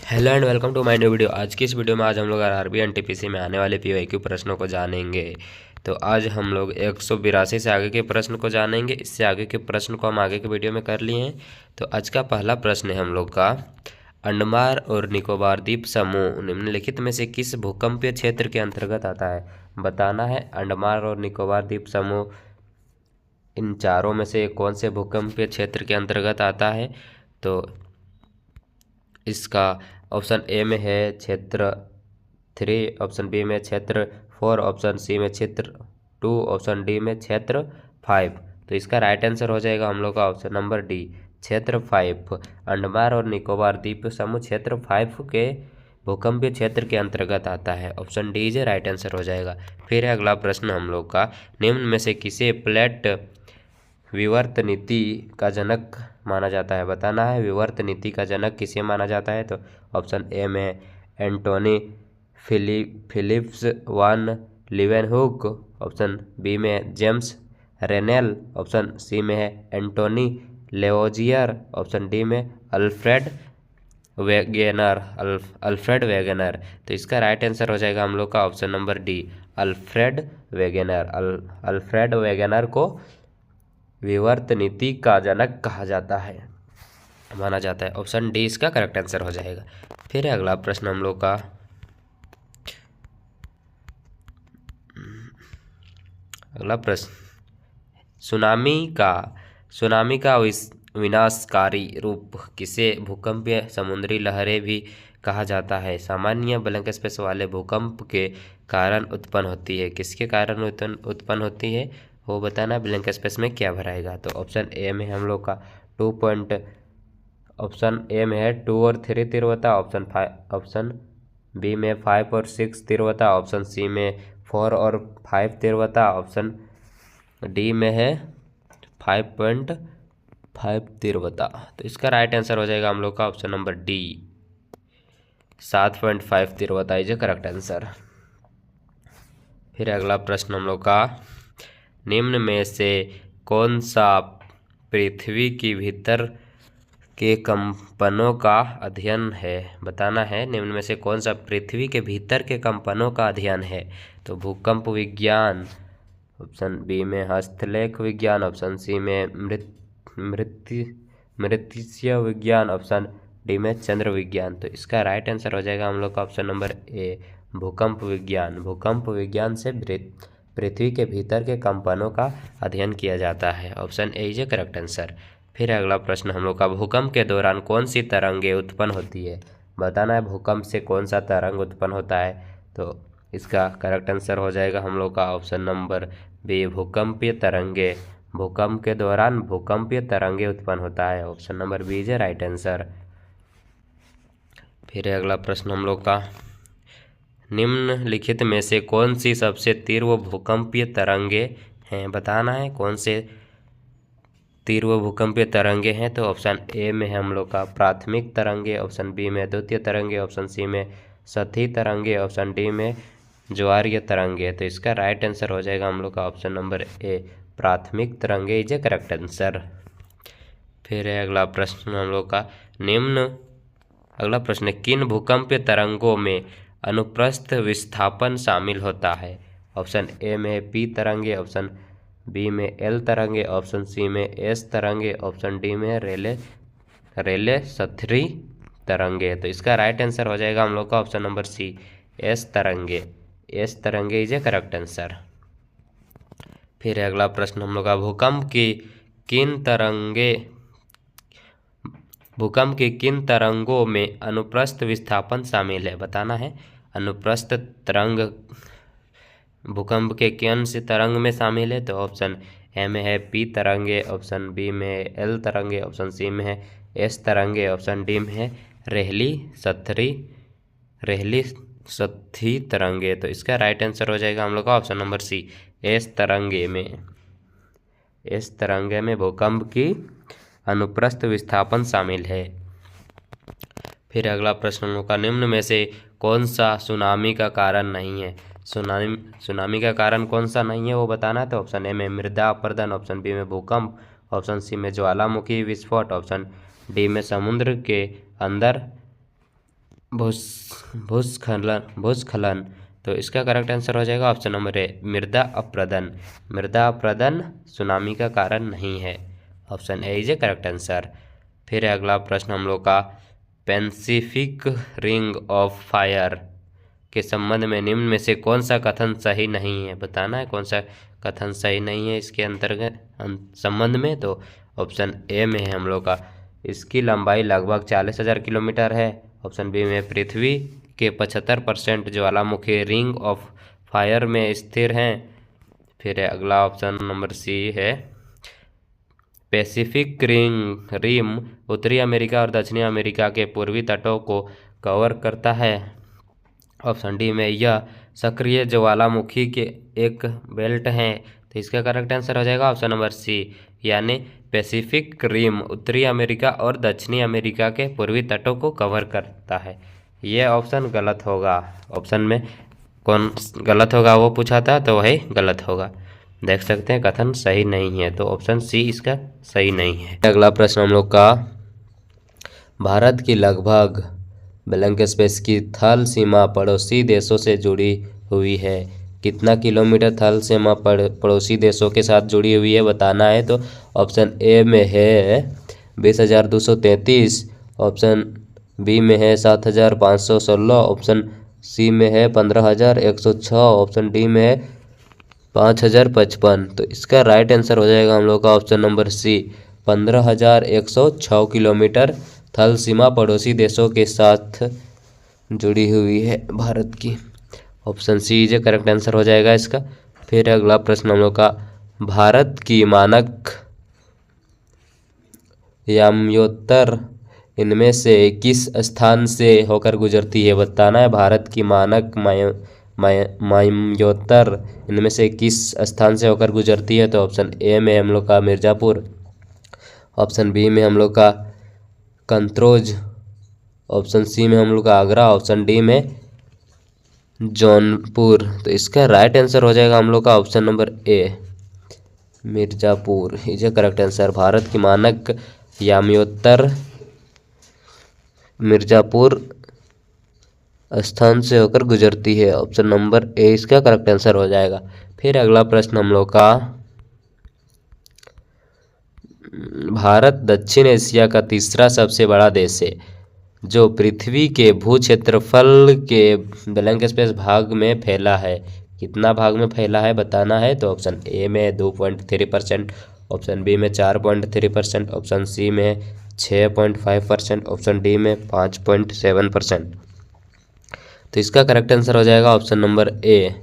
Hello and welcome to my new video. आज की इस वीडियो में आज हम लोग आरआरबी एनटीपीसी में आने वाले पीवाईक्यू प्रश्नों को जानेंगे। तो आज हम लोग 182 से आगे के प्रश्न को जानेंगे। इससे आगे के प्रश्न को हम आगे के वीडियो में कर लिए हैं। तो आज का पहला प्रश्न है हम लोग का, अंडमान और निकोबार द्वीप समूह निम्नलिखित में से किस भूकंपीय क्षेत्र के अंतर्गत आता है? बताना है अंडमान और निकोबार द्वीप समूह इन चारों में से कौन से भूकंपीय क्षेत्र के अंतर्गत आता है? तो इसका ऑप्शन ए में है क्षेत्र 3, ऑप्शन बी में क्षेत्र 4, ऑप्शन सी में क्षेत्र 2, ऑप्शन डी में क्षेत्र 5। तो इसका राइट आंसर हो जाएगा हम लोग का ऑप्शन नंबर डी, क्षेत्र 5। अंडमान और निकोबार द्वीप समूह क्षेत्र 5 के भूकंपीय क्षेत्र के अंतर्गत आता है। Option D is right answer हो जाएगा। फिर है अगला प्रश्न हम लोग का, निम्न में से किसे प्लेट विवर्त नीति का जनक माना जाता है? बताना है विवर्त नीति का जनक किसे माना जाता है? तो ऑप्शन ए में एंटोनी फिलिप्स वान लीवेनहुक, ऑप्शन बी में जेम्स रेनेल, ऑप्शन सी में है एंटोनी लेओजियर, ऑप्शन डी में अल्फ्रेड वेगेनर। तो इसका राइट आंसर हो जाएगा हम लोग का option number D, Alfred Wegener. Alfred Wegener को विवर्त नीति का जनक कहा जाता है, माना जाता है। ऑप्शन डी इसका करेक्ट आंसर हो जाएगा। फिर अगला प्रश्न हम लोग का, अगला प्रश्न, सुनामी का विनाशकारी रूप किसे भूकंपीय समुद्री लहरें भी कहा जाता है? सामान्य ब्लैंक स्पेस वाले भूकंप के कारण उत्पन्न होती है। किसके कारण उत्पन्न होती है वो बताना, ब्लैंक स्पेस में क्या भराएगा? तो ऑप्शन ए में हम लोग का ऑप्शन ए में है 2 और 3 तीव्रता, ऑप्शन बी में 5 और 6 तीव्रता, ऑप्शन सी में 4 और 5 तीव्रता, ऑप्शन डी में है 5.5 तीव्रता। तो इसका राइट आंसर हो जाएगा हम लोग का ऑप्शन नंबर डी, 7.5 तीव्रता इज करेक्ट आंसर। फिर अगला प्रश्न हम लोग का, निम्न में से कौन सा पृथ्वी के भीतर के कंपनों का अध्ययन है? बताना है निम्न में से कौन सा पृथ्वी के भीतर के कंपनों का अध्ययन है? तो भूकंप विज्ञान, ऑप्शन बी में हस्तलेख विज्ञान, ऑप्शन सी में मृत्तिकीय विज्ञान, ऑप्शन डी में चंद्र विज्ञान। तो इसका राइट आंसर हो जाएगा हम लोग का ऑप्शन नंबर ए, भूकंप विज्ञान। भूकंप विज्ञान से पृथ्वी के भीतर के कंपनों का अध्ययन किया जाता है। Option A is correct answer. फिर अगला प्रश्न हम लोग का, भूकंप के दौरान कौन सी तरंगें उत्पन्न होती है? बताना है भूकंप से कौन सा तरंग उत्पन्न होता है? तो इसका करेक्ट आंसर हो जाएगा हम लोग का ऑप्शन नंबर बी, भूकंपीय तरंगे। भूकंप के दौरान भूकंपीय तरंगे उत्पन्न होता है। Option number B is right answer. फिर अगला प्रश्न हम लोग का, निम्नलिखित में से कौन सी सबसे तीव्र भूकंपीय तरंगे हैं? बताना है कौन से तीव्र भूकंपीय तरंगे हैं? तो ऑप्शन ए में हम लोग का प्राथमिक तरंगे, ऑप्शन बी में द्वितीय तरंगे, ऑप्शन सी में सतही तरंगे, ऑप्शन डी में ज्वारीय तरंगे। तो इसका राइट आंसर हो जाएगा हम लोग का ऑप्शन नंबर ए, प्राथमिक तरंगे इज ए करेक्ट आंसर। फिर है अगला प्रश्न हम लोग का, अगला प्रश्न, किन भूकंपीय तरंगों में अनुप्रस्थ विस्थापन शामिल होता है? ऑप्शन ए में पी तरंगे, ऑप्शन बी में एल तरंगे, ऑप्शन सी में एस तरंगे, ऑप्शन डी में रेले सथरी तरंगे। तो इसका राइट आंसर हो जाएगा हम लोग का ऑप्शन नंबर सी, एस तरंगे। एस तरंगे इज ए करेक्ट आंसर। फिर अगला प्रश्न हम लोग का, भूकंप की किन तरंगों में अनुप्रस्थ विस्थापन शामिल है? बताना है अनुप्रस्थ तरंग भूकंप के कौन से तरंग में शामिल है? तो ऑप्शन ए में है पी तरंगे, ऑप्शन बी में एल तरंगे, ऑप्शन सी में है एस तरंगे, ऑप्शन डी में है रेहली सथी तरंगे। तो इसका राइट आंसर हो जाएगा हम लोग का ऑप्शन नंबर सी, एस तरंगे में भूकंप की अनुप्रस्थ विस्थापन शामिल है। फिर अगला प्रश्न हम लोग का, निम्न में से कौन सा सुनामी का कारण नहीं है? सुनामी का कारण कौन सा नहीं है वो बताना है। तो ऑप्शन ए में मृदा अपरदन, ऑप्शन बी में भूकंप, ऑप्शन सी में ज्वालामुखी विस्फोट, ऑप्शन डी में समुद्र के अंदर भूस्खलन। तो इसका करेक्ट आंसर हो जाएगा ऑप्शन नंबर ए, मृदा अपरदन। मृदा अपरदन सुनामी का कारण नहीं है। Option A is a correct answer. फिर अगला प्रश्न हम लोग का, पैसिफिक रिंग ऑफ फायर के संबंध में निम्न में से कौन सा कथन सही नहीं है, बताना है कौन सा कथन सही नहीं है इसके अंतर्गत संबंध में। तो ऑप्शन ए में है हम लोग का, इसकी लंबाई लगभग 40,000 किलोमीटर है। ऑप्शन बी में, पृथ्वी के 75% ज्वालामुखी रिंग ऑफ फायर में स्थिर हैं। फिर अगला ऑप्शन नंबर सी है, पैसिफिक रिम उत्तरी अमेरिका और दक्षिणी अमेरिका के पूर्वी तटों को कवर करता है। ऑप्शन डी में, यह सक्रिय ज्वालामुखी के एक बेल्ट हैं। तो इसका करेक्ट आंसर हो जाएगा ऑप्शन नंबर सी, यानी पैसिफिक रिम उत्तरी अमेरिका और दक्षिणी अमेरिका के पूर्वी तटों को कवर करता है। यह ऑप्शन गलत होगा। ऑप्शन में कौन गलत होगा वो पूछा था, तो वही गलत होगा। देख सकते हैं कथन सही नहीं है, तो ऑप्शन सी इसका सही नहीं है। अगला प्रश्न हम लोग का, भारत की लगभग ब्लैंक स्पेस की थल सीमा पड़ोसी देशों से जुड़ी हुई है। कितना किलोमीटर थल सीमा पड़ोसी देशों के साथ जुड़ी हुई है बताना है। तो ऑप्शन ए में है 20,233, ऑप्शन बी में है 7,516, ऑप्शन सी में है 15,106, ऑप्शन डी में है 5,055। तो इसका राइट आंसर हो जाएगा हम लोग का ऑप्शन नंबर सी, 15,106 किलोमीटर थल सीमा पड़ोसी देशों के साथ जुड़ी हुई है भारत की। ऑप्शन सी जो करेक्ट आंसर हो जाएगा इसका। फिर अगला प्रश्न हम लोग का, भारत की मानक याम्योत्तर इनमें से किस स्थान से होकर गुजरती है, बताना है। भारत की मानक याम्योत्तर इनमें से किस स्थान से होकर गुजरती है। तो ऑप्शन ए में हम लोग का मिर्ज़ापुर, ऑप्शन बी में हम लोग का कंत्रोज, ऑप्शन सी में हम लोग का आगरा, ऑप्शन डी में जौनपुर। तो इसका राइट आंसर हो जाएगा हम लोग का option number A, Mirzapur is a correct answer. Bharat की मानक याम्योत्तर मिर्ज़ापुर स्थान से होकर गुजरती है। ऑप्शन नंबर ए इसका करेक्ट आंसर हो जाएगा। फिर अगला प्रश्न हम लोग का, भारत दक्षिण एशिया का तीसरा सबसे बड़ा देश है जो पृथ्वी के भू क्षेत्रफल के ब्लैंक स्पेस भाग में फैला है। कितना भाग में फैला है बताना है। तो ऑप्शन ए में 2.3%, ऑप्शन बी में 4.3%, ऑप्शन सी में 6.5%, ऑप्शन डी में 5.7%। तो इसका करेक्ट आंसर हो जाएगा ऑप्शन नंबर ए,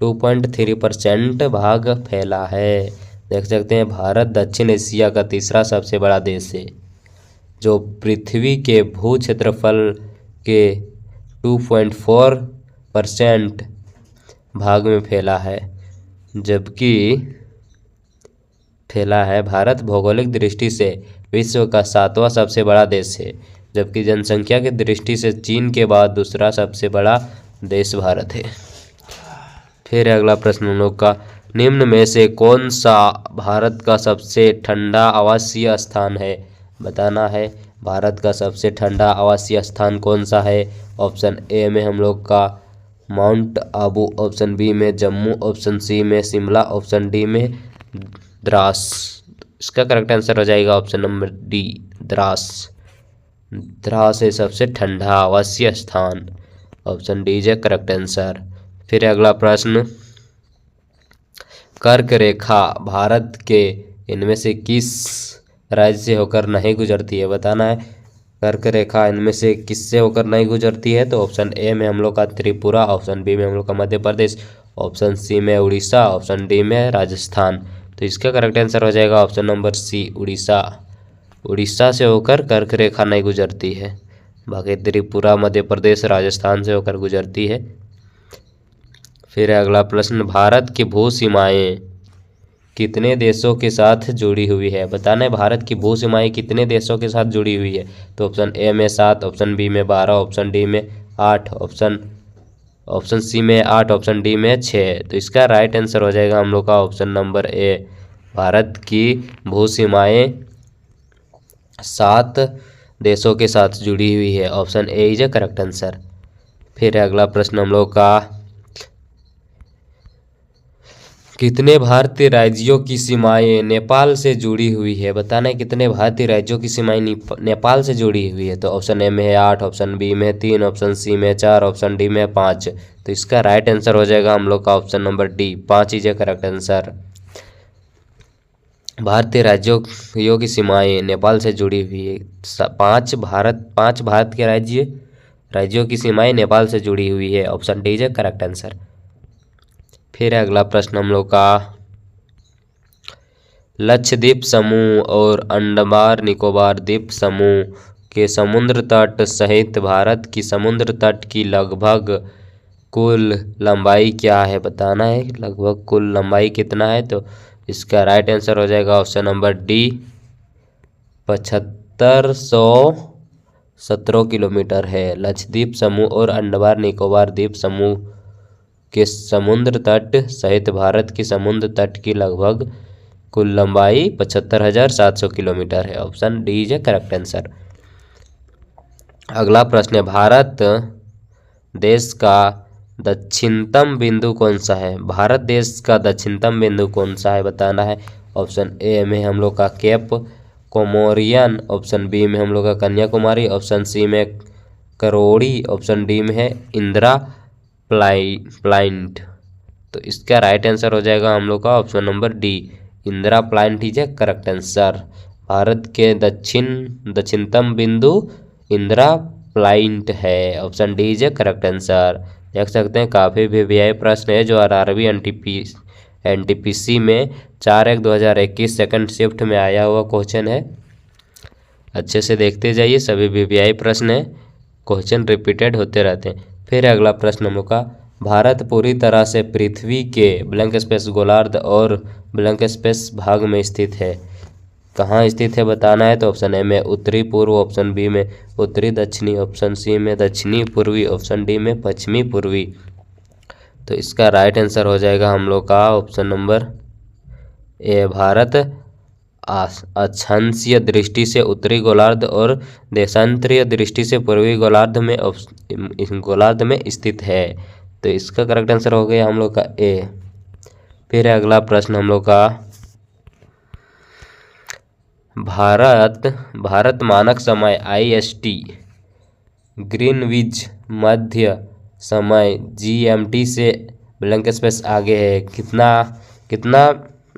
2.3% भाग फैला है। देख सकते हैं भारत दक्षिण एशिया का तीसरा सबसे बड़ा देश है जो पृथ्वी के भू क्षेत्रफल के 2.4% भाग में फैला है, जबकि फैला है। भारत भौगोलिक दृष्टि से विश्व का 7वां सबसे बड़ा देश है, जबकि जनसंख्या की दृष्टि से चीन के बाद दूसरा सबसे बड़ा देश भारत है। फिर अगला प्रश्न हम लोग का, निम्न में से कौन सा भारत का सबसे ठंडा आवासीय स्थान है, बताना है। भारत का सबसे ठंडा आवासीय स्थान कौन सा है। ऑप्शन ए में हम लोग का माउंट आबू, ऑप्शन बी में जम्मू, ऑप्शन सी में शिमला, ऑप्शन डी में द्रास। इसका करेक्ट आंसर हो जाएगा option number D, Dras. Dras है सबसे ठंडा आवासीय स्थान, ऑप्शन डी है करेक्ट आंसर। फिर अगला प्रश्न, कर्क रेखा भारत के इनमें से किस राज्य से होकर नहीं गुजरती है, बताना है। कर्क रेखा इनमें से किससे होकर नहीं गुजरती है। तो ऑप्शन ए में हम लोग का त्रिपुरा, ऑप्शन बी में हम लोग का मध्य प्रदेश, ऑप्शन सी में उड़ीसा, ऑप्शन डी में राजस्थान। तो इसका करेक्ट आंसर हो जाएगा option number C, Orissa. Orissa से होकर कर्क रेखा नहीं गुजरती है, बाकी त्रिपुरा, मध्य प्रदेश, राजस्थान से होकर गुजरती है। फिर अगला प्रश्न, भारत की भू सीमाएँ कितने देशों के साथ जुड़ी हुई है, बताना है। भारत की भू सीमाएँ कितने देशों के साथ जुड़ी हुई है। तो ऑप्शन ए में 7, ऑप्शन बी में 12, ऑप्शन डी में 8, ऑप्शन सी में 8, ऑप्शन डी में 6। तो इसका राइट आंसर हो जाएगा हम लोग का ऑप्शन नंबर ए, भारत की भू सीमाएँ 7 देशों के साथ जुड़ी हुई है? Option A is a correct answer. फिर अगला प्रश्न हम लोग का, कितने भारतीय राज्यों की सीमाएं नेपाल से जुड़ी हुई है? बताना है कितने भारतीय राज्यों की सीमाएं नेपाल से जुड़ी हुई है। तो ऑप्शन ए में है 8, ऑप्शन बी में है 3, ऑप्शन सी में है 4, ऑप्शन डी में है 5। तो इसका राइट आंसर हो जाएगा हम लोग का option number D, 5 is a correct answer. भारतीय राज्यों की सीमाएं नेपाल से जुड़ी हुई है। 5 भारत के राज्यों की सीमाएं नेपाल से जुड़ी हुई है। Option D is a correct answer. फिर अगला प्रश्न हम लोग का, लक्षद्वीप समूह और अंडमान निकोबार द्वीप समूह के समुद्र तट सहित भारत की समुद्र तट की लगभग कुल लंबाई क्या है? बताना है लगभग कुल लंबाई कितना है। तो इसका राइट आंसर हो जाएगा ऑप्शन नंबर डी, 7517 किलोमीटर है। लक्षद्वीप समूह और अंडमान निकोबार द्वीप समूह के समुद्र तट सहित भारत की समुद्र तट की लगभग कुल लंबाई 75,700 किलोमीटर है। Option D is a correct answer. अगला प्रश्न है, भारत देश का दक्षिणतम बिंदु कौन सा है? भारत देश का दक्षिणतम बिंदु कौन सा है? बताना है। ऑप्शन ए में हम लोग का केप कोमोरियन, ऑप्शन बी में हम लोग का कन्याकुमारी, ऑप्शन सी में करोड़ी, ऑप्शन डी में है इंदिरा प्लाइंट। तो इसका राइट आंसर हो जाएगा हम लोग का option number D, Indira Point is a correct answer. Bharat के दक्षिणतम बिंदु इंदिरा प्लाइंट है। Option D is a correct answer. देख सकते हैं काफ़ी वीवीआई प्रश्न है जो आरआरबी एनटीपीसी में 4/1/2021 सेकंड शिफ्ट में आया हुआ क्वेश्चन है। अच्छे से देखते जाइए, सभी वीवीआई प्रश्न है, क्वेश्चन रिपीटेड होते रहते हैं। फिर अगला प्रश्न हम लोग का, भारत पूरी तरह से पृथ्वी के ब्लैंक स्पेस गोलार्ध और ब्लैंक स्पेस भाग में स्थित है। कहाँ स्थित है बताना है। तो ऑप्शन ए में उत्तरी पूर्व, ऑप्शन बी में उत्तरी दक्षिणी, ऑप्शन सी में दक्षिणी पूर्वी, ऑप्शन डी में पश्चिमी पूर्वी। तो इसका राइट आंसर हो जाएगा हम लोग का ऑप्शन नंबर ए, भारत अक्षांशीय दृष्टि से उत्तरी गोलार्ध और देशांतरीय दृष्टि से पूर्वी गोलार्ध में स्थित है। तो इसका करेक्ट आंसर हो गया हम लोग का ए। फिर अगला प्रश्न हम लोग का, भारत मानक समय IST, ग्रीनविच मध्य समय GMT से ब्लैंक स्पेस आगे है। कितना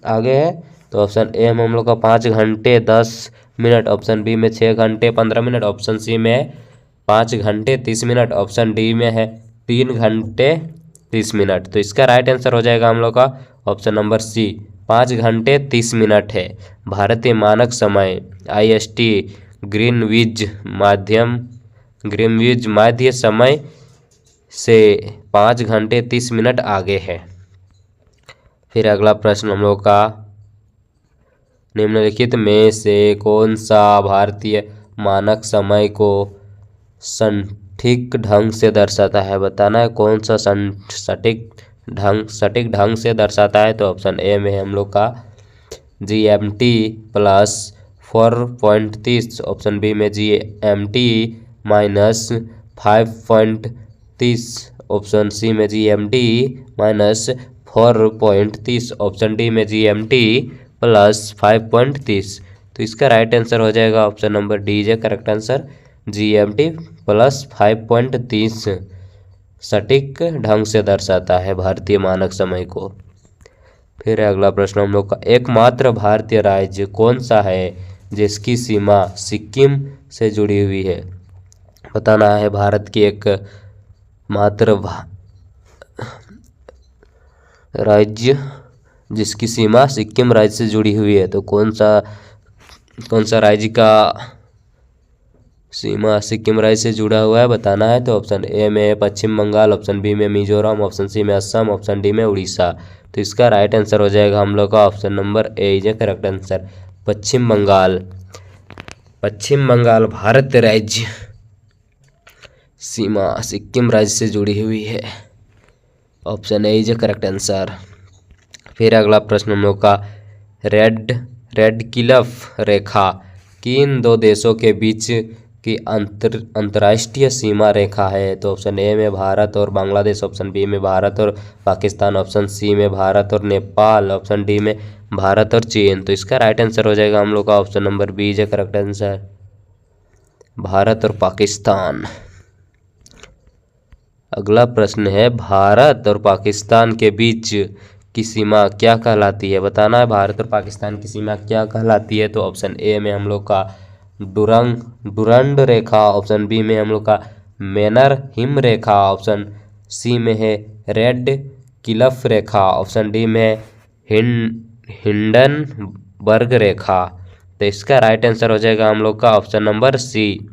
आगे है? तो ऑप्शन ए में हम लोग का 5 घंटे 10 मिनट, ऑप्शन बी में 6 घंटे 15 मिनट, ऑप्शन सी में 5 घंटे 30 मिनट, ऑप्शन डी में है 3 घंटे 30 मिनट। तो इसका राइट आंसर हो जाएगा हम लोग का ऑप्शन नंबर सी, 5 घंटे 30 मिनट है। भारतीय मानक समय IST ग्रीनविच मध्य समय से 5 घंटे 30 मिनट आगे है। फिर अगला प्रश्न हम लोग का, निम्नलिखित में से कौन सा भारतीय मानक समय को सटीक ढंग से दर्शाता है? बताना है कौन सा सटीक ढंग से दर्शाता है। तो ऑप्शन ए में हम लोग का GMT प्लस 4.30, ऑप्शन बी में GMT माइनस 5.30, ऑप्शन सी में GMT माइनस 4.30, ऑप्शन डी में GMT प्लस 5.30। तो इसका राइट आंसर हो जाएगा option number D is correct answer, GMT plus 5.30 सटीक ढंग से दर्शाता है भारतीय मानक समय को। फिर अगला प्रश्न हम लोग का, एकमात्र भारतीय राज्य कौन सा है जिसकी सीमा सिक्किम से जुड़ी हुई है? बताना है। भारत की एक मात्र राज्य जिसकी सीमा सिक्किम राज्य से जुड़ी हुई है। तो कौन सा राज्य का सीमा सिक्किम राज्य से जुड़ा हुआ है बताना है। तो ऑप्शन ए में पश्चिम बंगाल, ऑप्शन बी में मिजोरम, ऑप्शन सी में असम, ऑप्शन डी में उड़ीसा। तो इसका राइट आंसर हो जाएगा हम लोग का option number A is correct answer, Paschim Bangal Bharat राज्य सीमा सिक्किम राज्य से जुड़ी हुई है। Option A is correct answer. फिर अगला प्रश्न हम लोग का, रेड क्लिफ रेखा किन दो देशों के बीच की अंतर्राष्ट्रीय सीमा रेखा है? तो ऑप्शन ए में भारत और बांग्लादेश, ऑप्शन बी में भारत और पाकिस्तान, ऑप्शन सी में भारत और नेपाल, ऑप्शन डी में भारत और चीन। तो इसका राइट आंसर हो जाएगा हम लोग का option number B is correct answer, Bharat और पाकिस्तान। अगला प्रश्न है, भारत और पाकिस्तान के बीच की सीमा क्या कहलाती है? बताना है भारत और पाकिस्तान की सीमा क्या कहलाती है? तो ऑप्शन ए में हम लोग का डुरंड रेखा, ऑप्शन बी में हम लोग का मेनर हिम रेखा, ऑप्शन सी में है रेड क्लिफ रेखा, ऑप्शन डी में है हिंडनबर्ग रेखा। तो इसका राइट आंसर हो जाएगा हम लोग का ऑप्शन नंबर सी,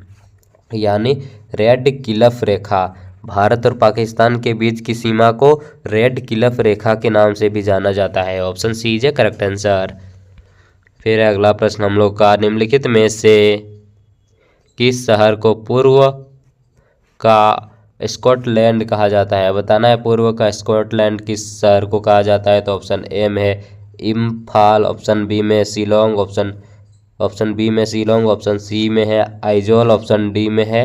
यानी रेड क्लिफ रेखा। भारत और पाकिस्तान के बीच की सीमा को रेड क्लिफ रेखा के नाम से भी जाना जाता है। Option C is correct answer. फिर अगला प्रश्न हम लोग का, निम्नलिखित में से किस शहर को पूर्व का स्कॉटलैंड कहा जाता है? बताना है पूर्व का स्कॉटलैंड किस शहर को कहा जाता है? तो ऑप्शन ए में है इम्फाल, ऑप्शन बी में शिलोंग, ऑप्शन बी में शिलोंग, ऑप्शन सी में है आइजोल, ऑप्शन डी में है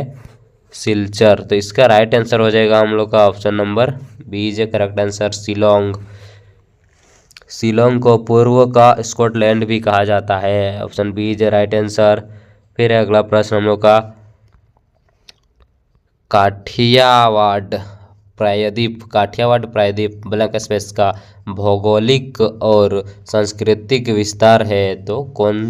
सिलचर। तो इसका राइट आंसर हो जाएगा हम लोग का option number B is correct answer, Shillong. Shillong को पूर्व का स्कॉटलैंड भी कहा जाता है, option B is right answer. फिर अगला प्रश्न हम लोग का, काठियावाड़ प्रायद्वीप ब्लैंक स्पेस का भौगोलिक और सांस्कृतिक विस्तार है? तो कौन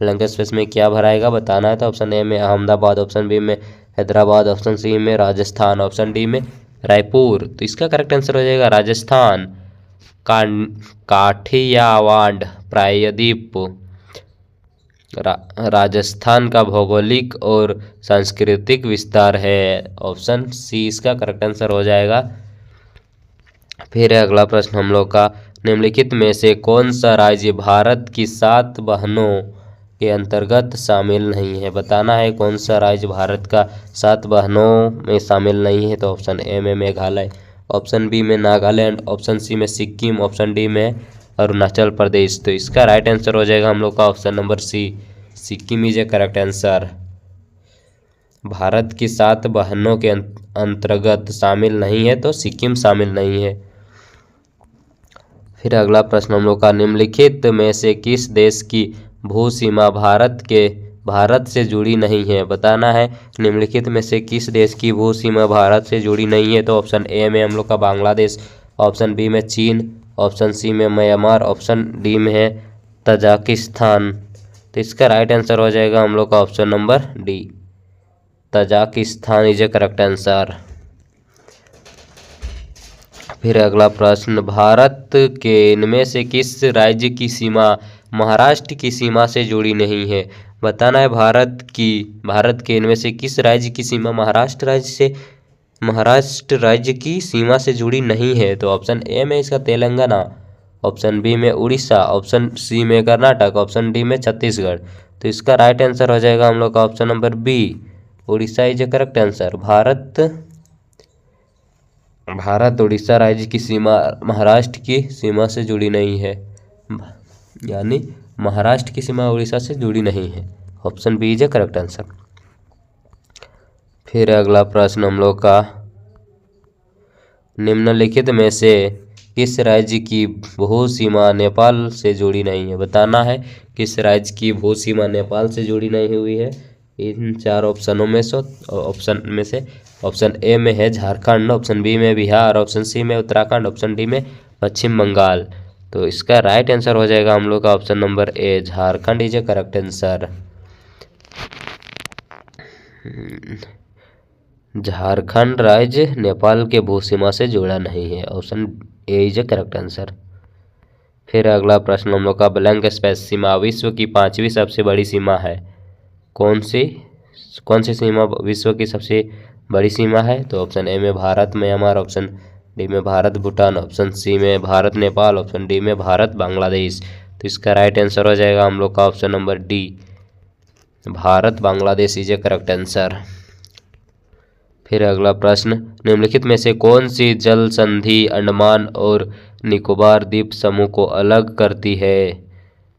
ब्लैंक स्पेस में क्या भराएगा बताना है। तो ऑप्शन ए में अहमदाबाद, ऑप्शन बी में हैदराबाद, ऑप्शन सी में राजस्थान, ऑप्शन डी में रायपुर। तो इसका करेक्ट आंसर हो जाएगा राजस्थान। काठियावाड़ प्रायद्वीप राजस्थान का भौगोलिक और सांस्कृतिक विस्तार है, ऑप्शन सी इसका करेक्ट आंसर हो जाएगा। फिर अगला प्रश्न हम लोग का, निम्नलिखित में से कौन सा राज्य भारत की 7 बहनों के अंतर्गत शामिल नहीं है? बताना है कौन सा राज्य भारत का 7 बहनों में शामिल नहीं है। तो ऑप्शन ए में मेघालय, ऑप्शन बी में नागालैंड, ऑप्शन सी में सिक्किम, ऑप्शन डी में अरुणाचल प्रदेश। तो इसका राइट आंसर हो जाएगा हम लोग का option number C, Sikkim is a correct answer. Bharat की 7 बहनों के अंतर्गत शामिल नहीं है, तो सिक्किम शामिल नहीं है। फिर अगला प्रश्न हम लोग का, निम्नलिखित में से किस देश की भू सीमा भारत से जुड़ी नहीं है? बताना है निम्नलिखित में से किस देश की भू सीमा भारत से जुड़ी नहीं है। तो ऑप्शन ए में हम लोग का बांग्लादेश, ऑप्शन बी में चीन, ऑप्शन सी में म्यांमार, ऑप्शन डी में है तजाकिस्तान। तो इसका राइट आंसर हो जाएगा हम लोग का option number D, Tajikistan is a correct answer. फिर अगला प्रश्न, भारत के इनमें से किस राज्य की सीमा महाराष्ट्र की सीमा से जुड़ी नहीं है? बताना है भारत के इनमें से किस राज्य की सीमा महाराष्ट्र राज्य की सीमा से जुड़ी नहीं है। तो ऑप्शन ए में इसका तेलंगाना, ऑप्शन बी में उड़ीसा, ऑप्शन सी में कर्नाटक, ऑप्शन डी में छत्तीसगढ़। तो इसका राइट आंसर हो जाएगा हम लोग का option number B, Odisha is a correct answer. Bharat Odisha राज्य की सीमा महाराष्ट्र की सीमा से जुड़ी नहीं है, यानी महाराष्ट्र की सीमा उड़ीसा से जुड़ी नहीं है, option B is a correct answer. फिर अगला प्रश्न हम लोग का, निम्नलिखित में से किस राज्य की भू सीमा नेपाल से जुड़ी नहीं है? बताना है किस राज्य की भू सीमा नेपाल से जुड़ी नहीं हुई है। इन 4 ऑप्शनों में से ऑप्शन ए में है झारखंड, ऑप्शन बी में बिहार, ऑप्शन सी में उत्तराखंड, ऑप्शन डी में पश्चिम बंगाल। तो इसका राइट आंसर हो जाएगा हम लोग का option number A, Jharkhand is a correct answer. Jharkhand राज्य नेपाल के भू सीमा से जुड़ा नहीं है, option A is a correct answer. फिर अगला प्रश्न हम लोग का, ब्लैंक स्पेस सीमा विश्व की 5वीं सबसे बड़ी सीमा है? कौन सी सीमा विश्व की सबसे बड़ी सीमा है? तो ऑप्शन ए में भारत म्यांमार, ऑप्शन डी में भारत भूटान, ऑप्शन सी में भारत नेपाल, ऑप्शन डी में भारत बांग्लादेश। तो इसका राइट आंसर हो जाएगा हम लोग का option number D, Bharat Bangladesh is a correct answer. फिर अगला प्रश्न, निम्नलिखित में से कौन सी जल संधि अंडमान और निकोबार द्वीप समूह को अलग करती है?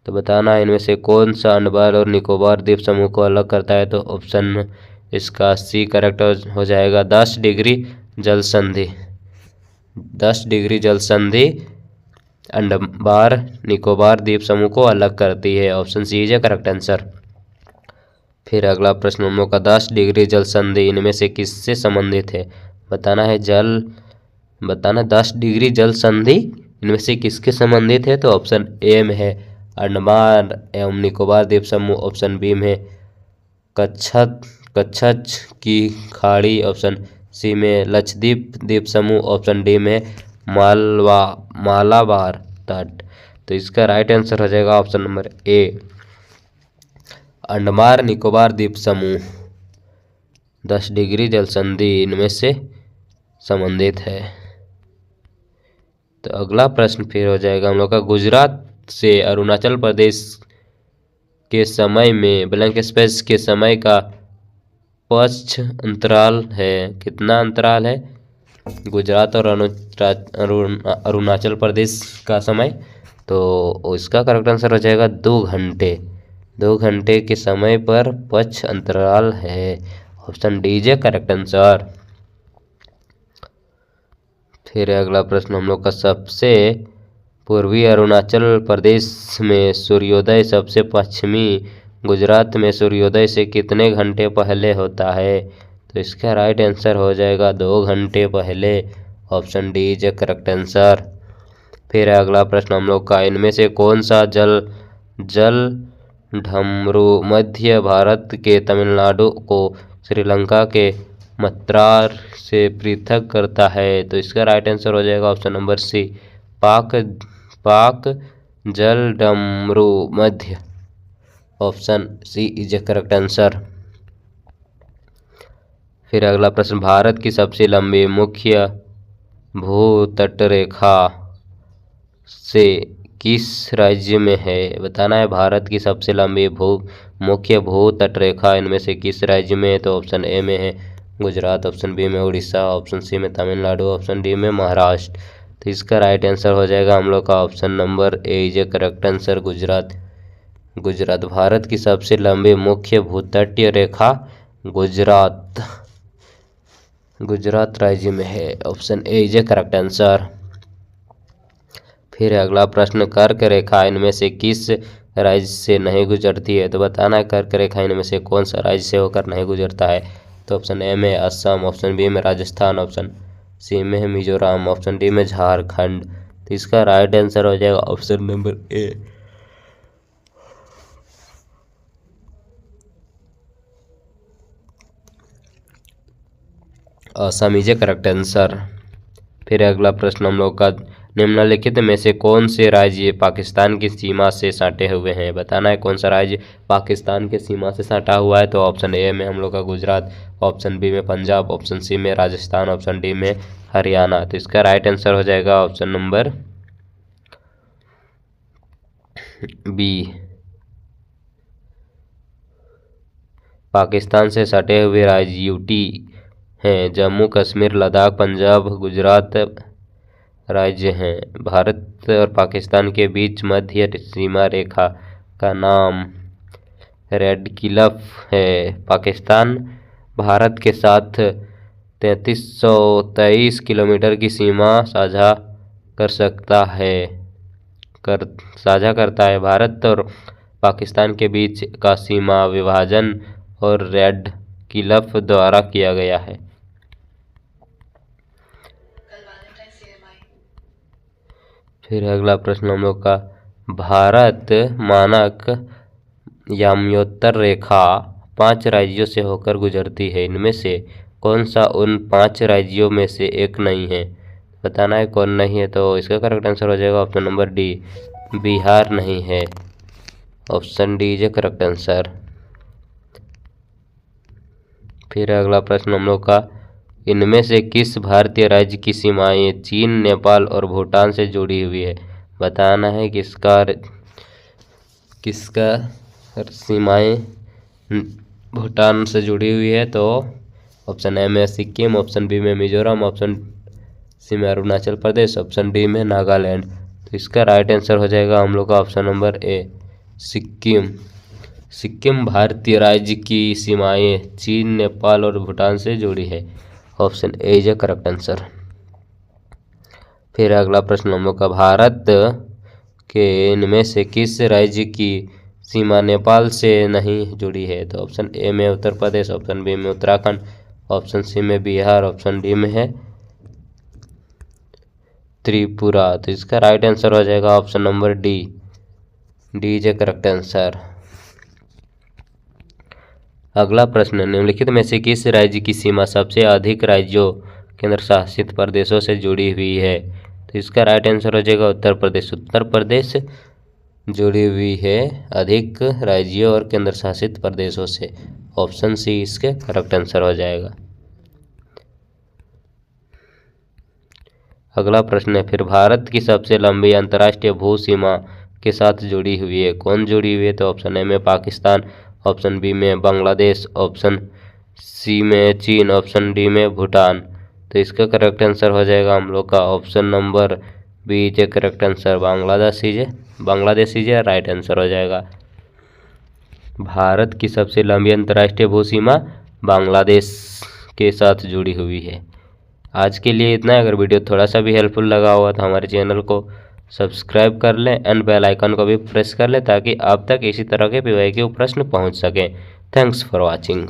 तो बताना है इनमें से कौन सा अंडमान और निकोबार द्वीप समूह को अलग करता है। तो ऑप्शन इसका सी करेक्ट हो जाएगा। 10 डिग्री जल संधि, 10 डिग्री जल संधि अंडमान निकोबार द्वीप समूह को अलग करती है। Option C is correct answer. फिर अगला प्रश्न हम लोग का 10 डिग्री जल संधि इनमें से किससे संबंधित है? बताना है 10 डिग्री जल संधि इनमें से किसके संबंधित है? तो ऑप्शन ए में है अंडमान एवं निकोबार द्वीप समूह, ऑप्शन बी में कच्छच की खाड़ी, ऑप्शन सी में लक्षद्वीप द्वीप समूह, ऑप्शन डी में मालाबार तट। तो इसका राइट आंसर हो जाएगा ऑप्शन नंबर ए अंडमान निकोबार द्वीप समूह 10 डिग्री जल संधि इनमें से संबंधित है। तो अगला प्रश्न फिर हो जाएगा हम लोग का गुजरात से अरुणाचल प्रदेश के समय में ब्लैंक स्पेस के समय का पक्ष अंतराल है, कितना अंतराल है? गुजरात और अरुणाचल प्रदेश का समय, तो इसका करेक्ट आंसर हो जाएगा 2 घंटे। 2 घंटे के समय पर पक्ष अंतराल है, option D J correct answer. फिर अगला प्रश्न हम लोग का सबसे पूर्वी अरुणाचल प्रदेश में सूर्योदय सबसे पश्चिमी गुजरात में सूर्योदय से कितने घंटे पहले होता है? तो इसका राइट आंसर हो जाएगा 2 घंटे पहले, option D is correct answer. फिर अगला प्रश्न हम लोग का इनमें से कौन सा जल ढमरू मध्य भारत के तमिलनाडु को श्रीलंका के मत्रार से पृथक करता है? तो इसका राइट आंसर हो जाएगा ऑप्शन नंबर सी पाक जल डमरू मध्य, option C is a correct answer. फिर अगला प्रश्न भारत की सबसे लंबी मुख्य भूतटरेखा से किस राज्य में है? बताना है भारत की सबसे लंबी मुख्य भूतटरेखा इनमें से किस राज्य में है? तो ऑप्शन ए में है गुजरात, ऑप्शन बी में उड़ीसा, ऑप्शन सी में तमिलनाडु, ऑप्शन डी में महाराष्ट्र। तो इसका राइट आंसर हो जाएगा हम लोग का option number A is a correct answer, Gujarat. Bharat की सबसे लंबी मुख्य भूतटीय रेखा गुजरात राज्य में है, option A is a correct answer. फिर अगला प्रश्न कर्क रेखा इनमें से किस राज्य से नहीं गुजरती है? तो बताना है कर्क रेखा इनमें से कौन सा राज्य से होकर नहीं गुजरता है? तो ऑप्शन ए में असम, ऑप्शन बी में राजस्थान, ऑप्शन सी में है मिजोरम, ऑप्शन डी में झारखंड। तो इसका राइट आंसर हो जाएगा option number A Assam is a correct answer. फिर अगला प्रश्न हम लोग का निम्नलिखित में से कौन से राज्य पाकिस्तान की सीमा से सटे हुए हैं? बताना है कौन सा राज्य पाकिस्तान के सीमा से सटा हुआ है? तो ऑप्शन ए में हम लोग का गुजरात, ऑप्शन बी में पंजाब, ऑप्शन सी में राजस्थान, ऑप्शन डी में हरियाणा। तो इसका राइट आंसर हो जाएगा ऑप्शन नंबर बी पाकिस्तान से सटे हुए राज्य यूटी हैं, जम्मू कश्मीर, लद्दाख, पंजाब, गुजरात राज्य हैं। भारत और पाकिस्तान के बीच मध्य सीमा रेखा का नाम रेड क्लिफ है। पाकिस्तान भारत के साथ 3323 किलोमीटर की सीमा साझा करता है। भारत और पाकिस्तान के बीच का सीमा विभाजन और रेड क्लिफ द्वारा किया गया है। फिर अगला प्रश्न हम लोग का भारत मानक याम्योत्तर रेखा 5 राज्यों से होकर गुजरती है, इनमें से कौन सा उन 5 राज्यों में से एक नहीं है? बताना है कौन नहीं है। तो इसका करेक्ट आंसर हो जाएगा ऑप्शन नंबर डी बिहार नहीं है, option D is correct answer. फिर अगला प्रश्न हम लोग का इनमें से किस भारतीय राज्य की सीमाएं चीन, नेपाल और भूटान से जुड़ी हुई है? बताना है किसका सीमाएं भूटान से जुड़ी हुई है। तो ऑप्शन ए में सिक्किम, ऑप्शन बी में मिजोरम, ऑप्शन सी में अरुणाचल प्रदेश, ऑप्शन डी में नागालैंड। तो इसका राइट आंसर हो जाएगा हम लोग का ऑप्शन नंबर ए सिक्किम। सिक्किम भारतीय राज्य की सीमाएं चीन, नेपाल और भूटान से जुड़ी है। Option A is correct answer. फिर अगला प्रश्न हम लोग का, भारत के इनमें से किस राज्य की सीमा नेपाल से नहीं जुड़ी है? तो ऑप्शन ए में उत्तर प्रदेश, ऑप्शन बी में उत्तराखंड, ऑप्शन सी में बिहार, ऑप्शन डी में है त्रिपुरा। तो इसका राइट आंसर हो जाएगा option number D, D is correct answer. अगला प्रश्न, निम्नलिखित में से किस राज्य की सीमा सबसे अधिक राज्यों केंद्र शासित प्रदेशों से जुड़ी हुई है? तो इसका राइट आंसर हो जाएगा उत्तर प्रदेश। उत्तर प्रदेश जुड़ी हुई है अधिक राज्यों और केंद्र शासित प्रदेशों से। ऑप्शन सी इसके करेक्ट आंसर हो जाएगा। अगला प्रश्न है, फिर भारत की सबसे लंबी अंतर्राष्ट्रीय भू सीमा के साथ जुड़ी हुई है? कौन जुड़ी हुई है? तो ऑप्शन ए में पाकिस्तान, ऑप्शन बी में बांग्लादेश, ऑप्शन सी में चीन, ऑप्शन डी में भूटान। तो इसका करेक्ट आंसर हो जाएगा हम लोग का option number B is correct answer, Bangladesh is right answer हो जाएगा। भारत की सबसे लंबी अंतर्राष्ट्रीय भू सीमा बांग्लादेश के साथ जुड़ी हुई है। आज के लिए इतना है। अगर वीडियो थोड़ा सा भी हेल्पफुल लगा हुआ तो हमारे चैनल को सब्सक्राइब कर लें एंड बेल आइकन को भी प्रेस कर लें ताकि आप तक इसी तरह के PYQ प्रश्न पहुंच सकें। Thanks for watching.